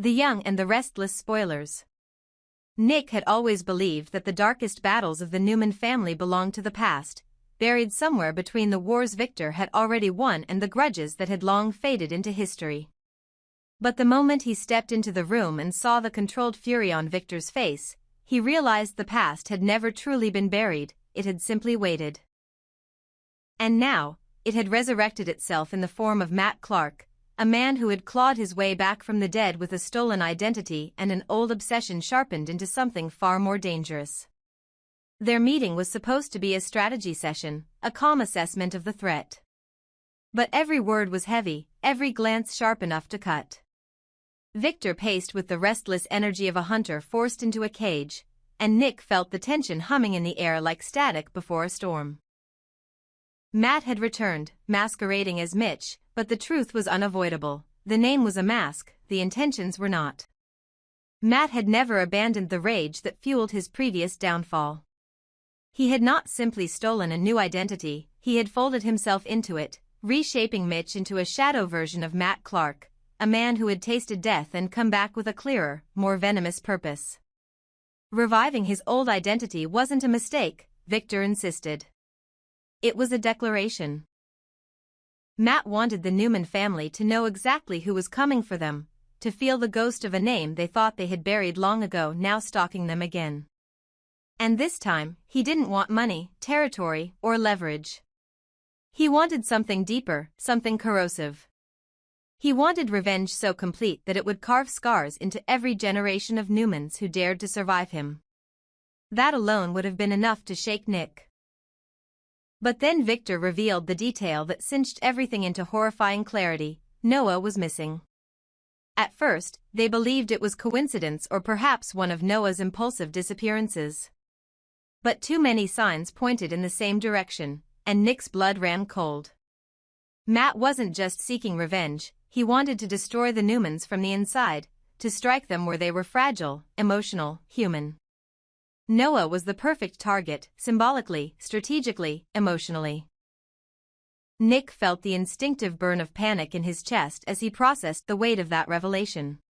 The Young and the Restless spoilers. Nick had always believed that the darkest battles of the Newman family belonged to the past, buried somewhere between the wars Victor had already won and the grudges that had long faded into history. But the moment he stepped into the room and saw the controlled fury on Victor's face, he realized the past had never truly been buried, it had simply waited. And now, it had resurrected itself in the form of Matt Clark, a man who had clawed his way back from the dead with a stolen identity and an old obsession sharpened into something far more dangerous. Their meeting was supposed to be a strategy session, a calm assessment of the threat. But every word was heavy, every glance sharp enough to cut. Victor paced with the restless energy of a hunter forced into a cage, and Nick felt the tension humming in the air like static before a storm. Matt had returned, masquerading as Mitch, but the truth was unavoidable. The name was a mask, the intentions were not. Matt had never abandoned the rage that fueled his previous downfall. He had not simply stolen a new identity, he had folded himself into it, reshaping Mitch into a shadow version of Matt Clark, a man who had tasted death and come back with a clearer, more venomous purpose. Reviving his old identity wasn't a mistake, Victor insisted. It was a declaration. Matt wanted the Newman family to know exactly who was coming for them, to feel the ghost of a name they thought they had buried long ago now stalking them again. And this time, he didn't want money, territory, or leverage. He wanted something deeper, something corrosive. He wanted revenge so complete that it would carve scars into every generation of Newmans who dared to survive him. That alone would have been enough to shake Nick. But then Victor revealed the detail that cinched everything into horrifying clarity: Noah was missing. At first, they believed it was coincidence or perhaps one of Noah's impulsive disappearances. But too many signs pointed in the same direction, and Nick's blood ran cold. Matt wasn't just seeking revenge, he wanted to destroy the Newmans from the inside, to strike them where they were fragile, emotional, human. Noah was the perfect target, symbolically, strategically, emotionally. Nick felt the instinctive burn of panic in his chest as he processed the weight of that revelation.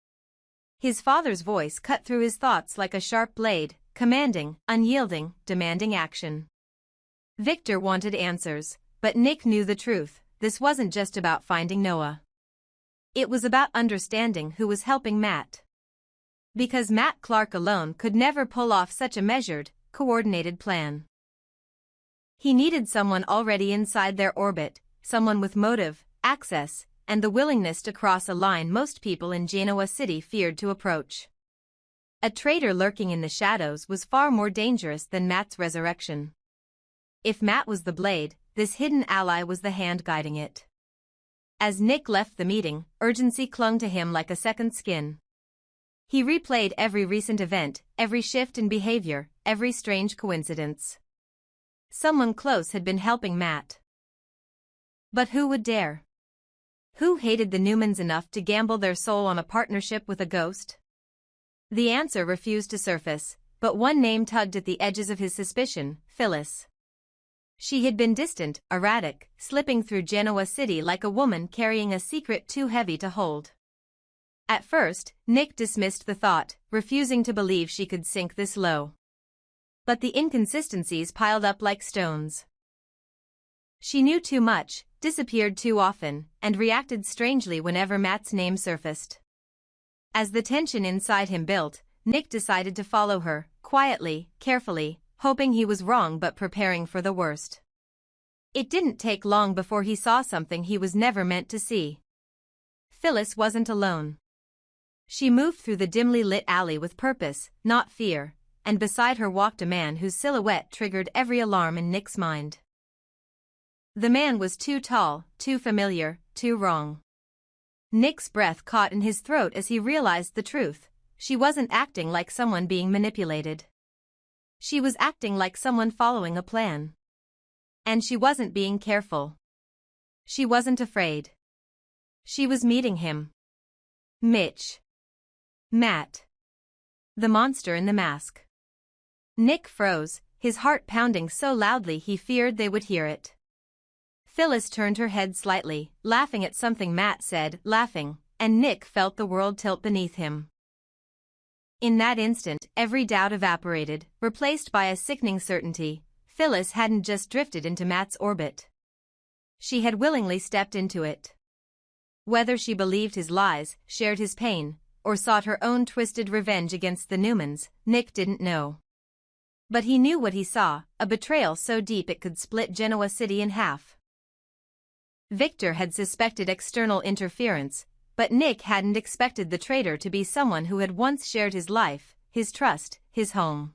His father's voice cut through his thoughts like a sharp blade, commanding, unyielding, demanding action. Victor wanted answers, but Nick knew the truth: this wasn't just about finding Noah. It was about understanding who was helping Matt. Because Matt Clark alone could never pull off such a measured, coordinated plan. He needed someone already inside their orbit, someone with motive, access, and the willingness to cross a line most people in Genoa City feared to approach. A traitor lurking in the shadows was far more dangerous than Matt's resurrection. If Matt was the blade, this hidden ally was the hand guiding it. As Nick left the meeting, urgency clung to him like a second skin. He replayed every recent event, every shift in behavior, every strange coincidence. Someone close had been helping Matt. But who would dare? Who hated the Newmans enough to gamble their soul on a partnership with a ghost? The answer refused to surface, but one name tugged at the edges of his suspicion: Phyllis. She had been distant, erratic, slipping through Genoa City like a woman carrying a secret too heavy to hold. At first, Nick dismissed the thought, refusing to believe she could sink this low. But the inconsistencies piled up like stones. She knew too much, disappeared too often, and reacted strangely whenever Matt's name surfaced. As the tension inside him built, Nick decided to follow her, quietly, carefully, hoping he was wrong but preparing for the worst. It didn't take long before he saw something he was never meant to see. Phyllis wasn't alone. She moved through the dimly lit alley with purpose, not fear, and beside her walked a man whose silhouette triggered every alarm in Nick's mind. The man was too tall, too familiar, too wrong. Nick's breath caught in his throat as he realized the truth: she wasn't acting like someone being manipulated. She was acting like someone following a plan. And she wasn't being careful. She wasn't afraid. She was meeting him. Mitch. Matt. The monster in the mask. Nick froze, his heart pounding so loudly he feared they would hear it. Phyllis turned her head slightly, laughing at something Matt said, laughing, and Nick felt the world tilt beneath him. In that instant, every doubt evaporated, replaced by a sickening certainty. Phyllis hadn't just drifted into Matt's orbit. She had willingly stepped into it. Whether she believed his lies, shared his pain, or sought her own twisted revenge against the Newmans, Nick didn't know. But he knew what he saw, a betrayal so deep it could split Genoa City in half. Victor had suspected external interference, but Nick hadn't expected the traitor to be someone who had once shared his life, his trust, his home.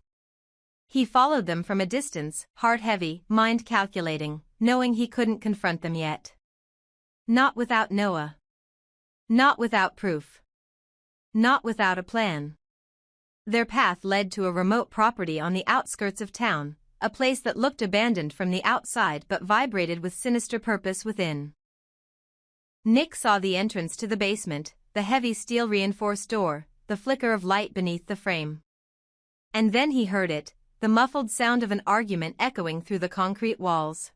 He followed them from a distance, heart heavy, mind calculating, knowing he couldn't confront them yet. Not without Noah. Not without proof. Not without a plan. Their path led to a remote property on the outskirts of town, a place that looked abandoned from the outside but vibrated with sinister purpose within. Nick saw the entrance to the basement, the heavy steel-reinforced door, the flicker of light beneath the frame. And then he heard it, the muffled sound of an argument echoing through the concrete walls.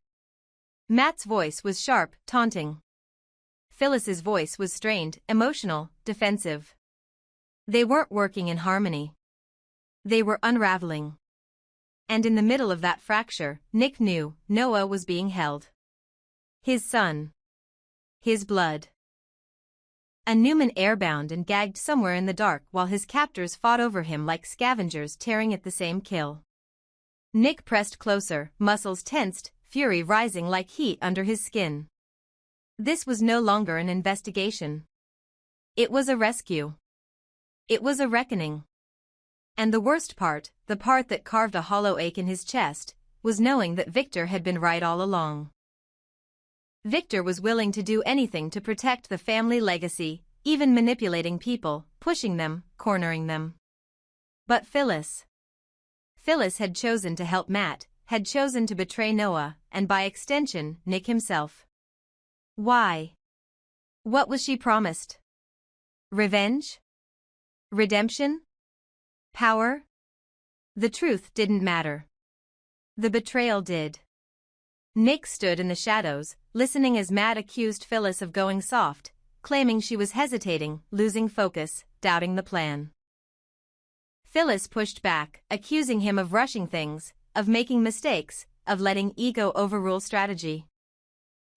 Matt's voice was sharp, taunting. Phyllis's voice was strained, emotional, defensive. They weren't working in harmony. They were unraveling. And in the middle of that fracture, Nick knew Noah was being held. His son. His blood. A Newman airbound and gagged somewhere in the dark while his captors fought over him like scavengers tearing at the same kill. Nick pressed closer, muscles tensed, fury rising like heat under his skin. This was no longer an investigation. It was a rescue. It was a reckoning. And the worst part, the part that carved a hollow ache in his chest, was knowing that Victor had been right all along. Victor was willing to do anything to protect the family legacy, even manipulating people, pushing them, cornering them. But Phyllis had chosen to help Matt, had chosen to betray Noah, and by extension, Nick himself. Why? What was she promised? Revenge? Redemption? Power? The truth didn't matter. The betrayal did. Nick stood in the shadows, listening as Matt accused Phyllis of going soft, claiming she was hesitating, losing focus, doubting the plan. Phyllis pushed back, accusing him of rushing things, of making mistakes, of letting ego overrule strategy.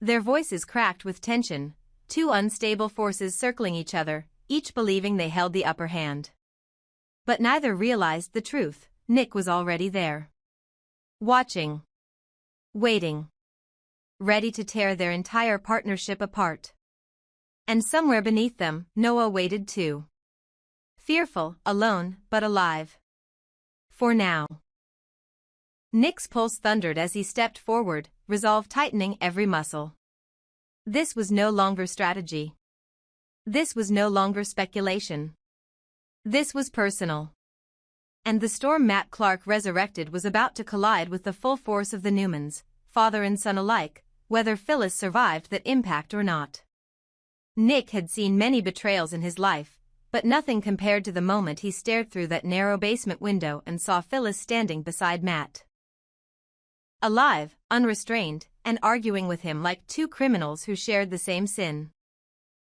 Their voices cracked with tension, two unstable forces circling each other, each believing they held the upper hand. But neither realized the truth. Nick was already there. Watching. Waiting. Ready to tear their entire partnership apart. And somewhere beneath them, Noah waited too. Fearful, alone, but alive. For now. Nick's pulse thundered as he stepped forward, resolve tightening every muscle. This was no longer strategy. This was no longer speculation. This was personal. And the storm Matt Clark resurrected was about to collide with the full force of the Newmans, father and son alike, whether Phyllis survived that impact or not. Nick had seen many betrayals in his life, but nothing compared to the moment he stared through that narrow basement window and saw Phyllis standing beside Matt. Alive, unrestrained, and arguing with him like two criminals who shared the same sin.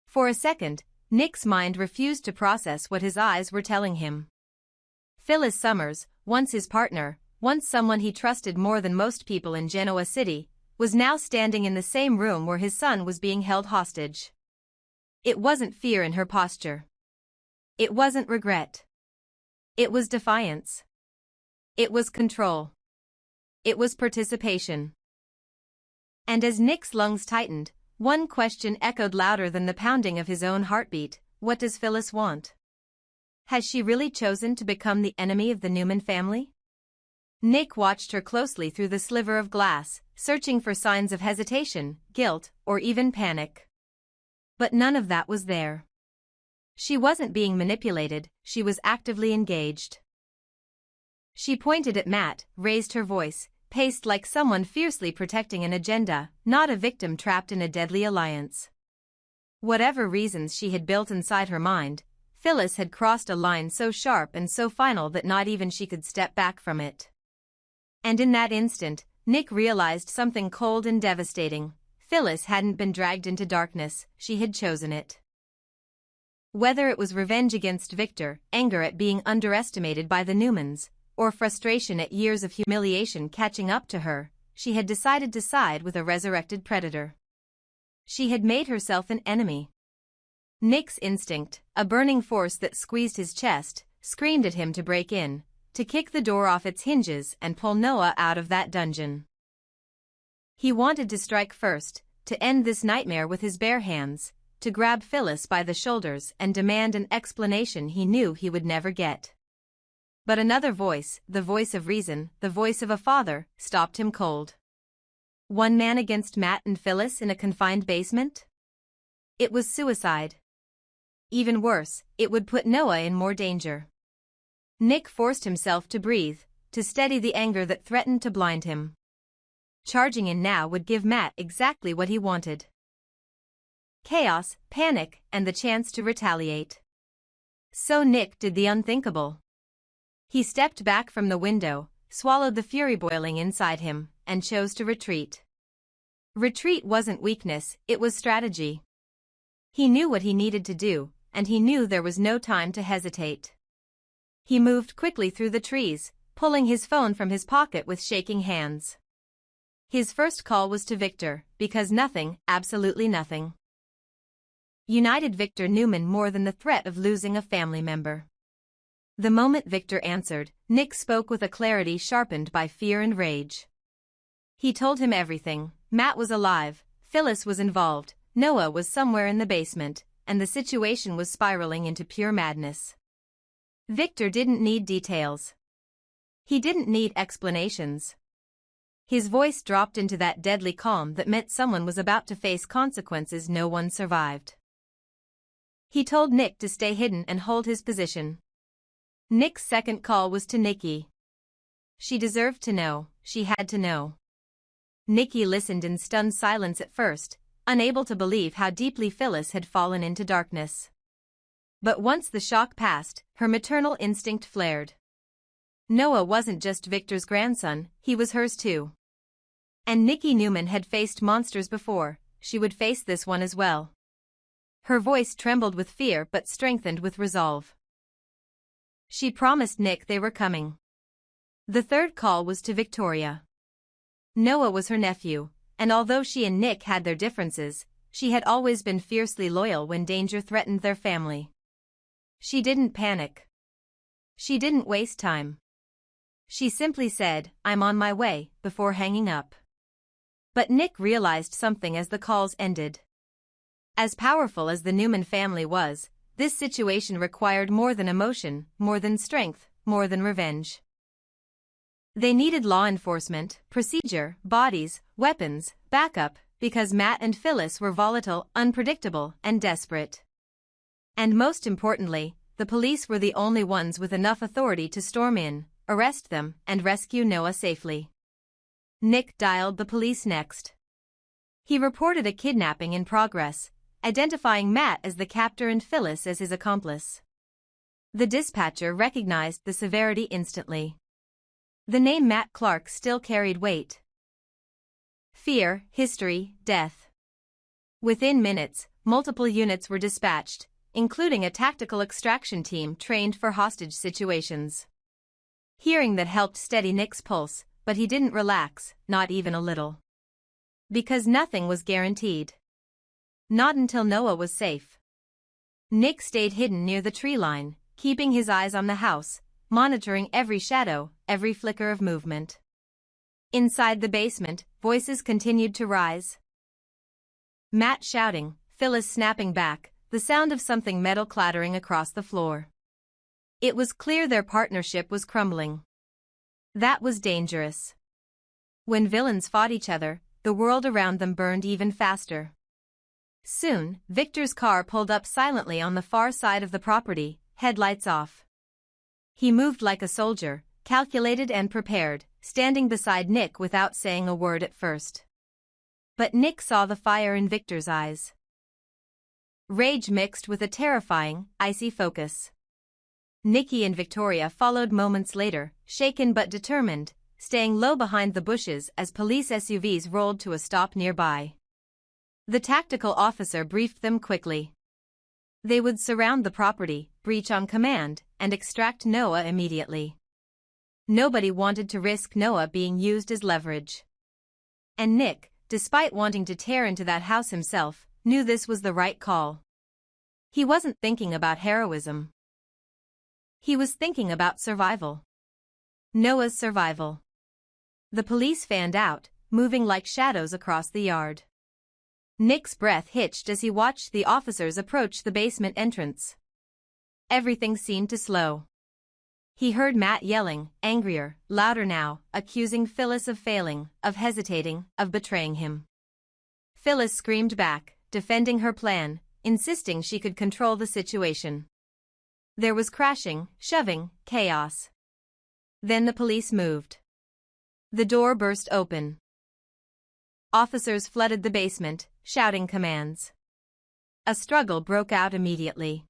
For a second, Nick's mind refused to process what his eyes were telling him. Phyllis Summers, once his partner, once someone he trusted more than most people in Genoa City, was now standing in the same room where his son was being held hostage. It wasn't fear in her posture. It wasn't regret. It was defiance. It was control. It was participation. And as Nick's lungs tightened, one question echoed louder than the pounding of his own heartbeat: what does Phyllis want? Has she really chosen to become the enemy of the Newman family? Nick watched her closely through the sliver of glass, searching for signs of hesitation, guilt, or even panic. But none of that was there. She wasn't being manipulated, she was actively engaged. She pointed at Matt, raised her voice, paced like someone fiercely protecting an agenda, not a victim trapped in a deadly alliance. Whatever reasons she had built inside her mind, Phyllis had crossed a line so sharp and so final that not even she could step back from it. And in that instant, Nick realized something cold and devastating. Phyllis hadn't been dragged into darkness, she had chosen it. Whether it was revenge against Victor, anger at being underestimated by the Newmans, or frustration at years of humiliation catching up to her, she had decided to side with a resurrected predator. She had made herself an enemy. Nick's instinct, a burning force that squeezed his chest, screamed at him to break in, to kick the door off its hinges and pull Noah out of that dungeon. He wanted to strike first, to end this nightmare with his bare hands, to grab Phyllis by the shoulders and demand an explanation he knew he would never get. But another voice, the voice of reason, the voice of a father, stopped him cold. One man against Matt and Phyllis in a confined basement? It was suicide. Even worse, it would put Noah in more danger. Nick forced himself to breathe, to steady the anger that threatened to blind him. Charging in now would give Matt exactly what he wanted. Chaos, panic, and the chance to retaliate. So Nick did the unthinkable. He stepped back from the window, swallowed the fury boiling inside him, and chose to retreat. Retreat wasn't weakness, it was strategy. He knew what he needed to do, and he knew there was no time to hesitate. He moved quickly through the trees, pulling his phone from his pocket with shaking hands. His first call was to Victor, because nothing, absolutely nothing, united Victor Newman more than the threat of losing a family member. The moment Victor answered, Nick spoke with a clarity sharpened by fear and rage. He told him everything. Matt was alive, Phyllis was involved, Noah was somewhere in the basement, and the situation was spiraling into pure madness. Victor didn't need details. He didn't need explanations. His voice dropped into that deadly calm that meant someone was about to face consequences no one survived. He told Nick to stay hidden and hold his position. Nick's second call was to Nikki. She deserved to know, she had to know. Nikki listened in stunned silence at first, unable to believe how deeply Phyllis had fallen into darkness. But once the shock passed, her maternal instinct flared. Noah wasn't just Victor's grandson, he was hers too. And Nikki Newman had faced monsters before, she would face this one as well. Her voice trembled with fear but strengthened with resolve. She promised Nick they were coming. The third call was to Victoria. Noah was her nephew, and although she and Nick had their differences, she had always been fiercely loyal when danger threatened their family. She didn't panic. She didn't waste time. She simply said, "I'm on my way," before hanging up. But Nick realized something as the calls ended. As powerful as the Newman family was, this situation required more than emotion, more than strength, more than revenge. They needed law enforcement, procedure, bodies, weapons, backup, because Matt and Phyllis were volatile, unpredictable, and desperate. And most importantly, the police were the only ones with enough authority to storm in, arrest them, and rescue Noah safely. Nick dialed the police next. He reported a kidnapping in progress, identifying Matt as the captor and Phyllis as his accomplice. The dispatcher recognized the severity instantly. The name Matt Clark still carried weight. Fear, history, death. Within minutes, multiple units were dispatched, including a tactical extraction team trained for hostage situations. Hearing that helped steady Nick's pulse, but he didn't relax, not even a little. Because nothing was guaranteed. Not until Noah was safe. Nick stayed hidden near the tree line, keeping his eyes on the house, monitoring every shadow, every flicker of movement. Inside the basement, voices continued to rise. Matt shouting, Phyllis snapping back, the sound of something metal clattering across the floor. It was clear their partnership was crumbling. That was dangerous. When villains fought each other, the world around them burned even faster. Soon, Victor's car pulled up silently on the far side of the property, headlights off. He moved like a soldier, calculated and prepared, standing beside Nick without saying a word at first. But Nick saw the fire in Victor's eyes. Rage mixed with a terrifying, icy focus. Nikki and Victoria followed moments later, shaken but determined, staying low behind the bushes as police SUVs rolled to a stop nearby. The tactical officer briefed them quickly. They would surround the property, breach on command, and extract Noah immediately. Nobody wanted to risk Noah being used as leverage. And Nick, despite wanting to tear into that house himself, knew this was the right call. He wasn't thinking about heroism. He was thinking about survival. Noah's survival. The police fanned out, moving like shadows across the yard. Nick's breath hitched as he watched the officers approach the basement entrance. Everything seemed to slow. He heard Matt yelling, angrier, louder now, accusing Phyllis of failing, of hesitating, of betraying him. Phyllis screamed back, defending her plan, insisting she could control the situation. There was crashing, shoving, chaos. Then the police moved. The door burst open. Officers flooded the basement, shouting commands. A struggle broke out immediately.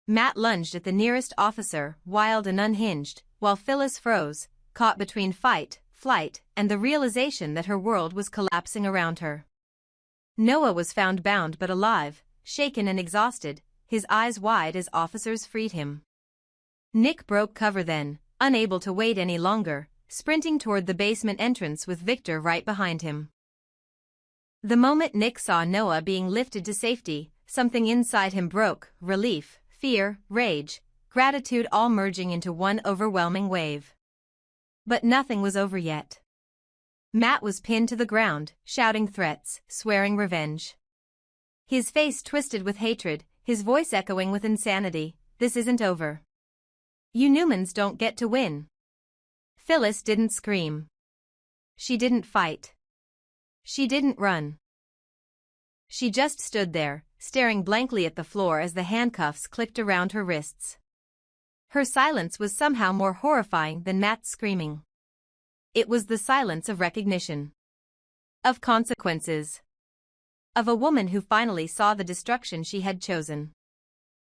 Matt lunged at the nearest officer, wild and unhinged, while Phyllis froze, caught between fight, flight, and the realization that her world was collapsing around her. Noah was found bound but alive, shaken and exhausted, his eyes wide as officers freed him. Nick broke cover then, unable to wait any longer, sprinting toward the basement entrance with Victor right behind him. The moment Nick saw Noah being lifted to safety, something inside him broke, relief, fear, rage, gratitude all merging into one overwhelming wave. But nothing was over yet. Matt was pinned to the ground, shouting threats, swearing revenge. His face twisted with hatred, his voice echoing with insanity. This isn't over. You Newmans don't get to win. Phyllis didn't scream. She didn't fight. She didn't run. She just stood there, staring blankly at the floor as the handcuffs clicked around her wrists. Her silence was somehow more horrifying than Matt's screaming. It was the silence of recognition. Of consequences. Of a woman who finally saw the destruction she had chosen.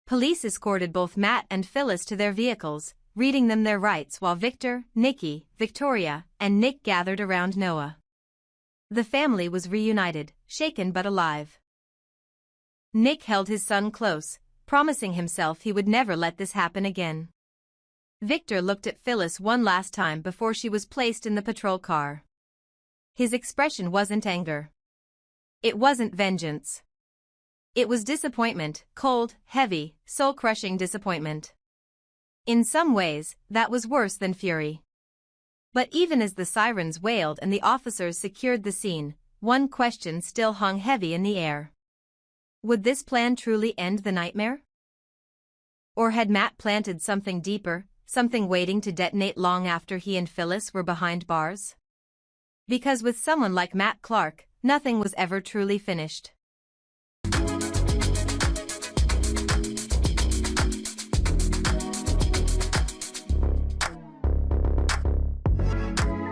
Police escorted both Matt and Phyllis to their vehicles, reading them their rights while Victor, Nikki, Victoria, and Nick gathered around Noah. The family was reunited, shaken but alive. Nick held his son close, promising himself he would never let this happen again. Victor looked at Phyllis one last time before she was placed in the patrol car. His expression wasn't anger. It wasn't vengeance. It was disappointment, cold, heavy, soul-crushing disappointment. In some ways, that was worse than fury. But even as the sirens wailed and the officers secured the scene, one question still hung heavy in the air. Would this plan truly end the nightmare? Or had Matt planted something deeper, something waiting to detonate long after he and Phyllis were behind bars? Because with someone like Matt Clark, nothing was ever truly finished.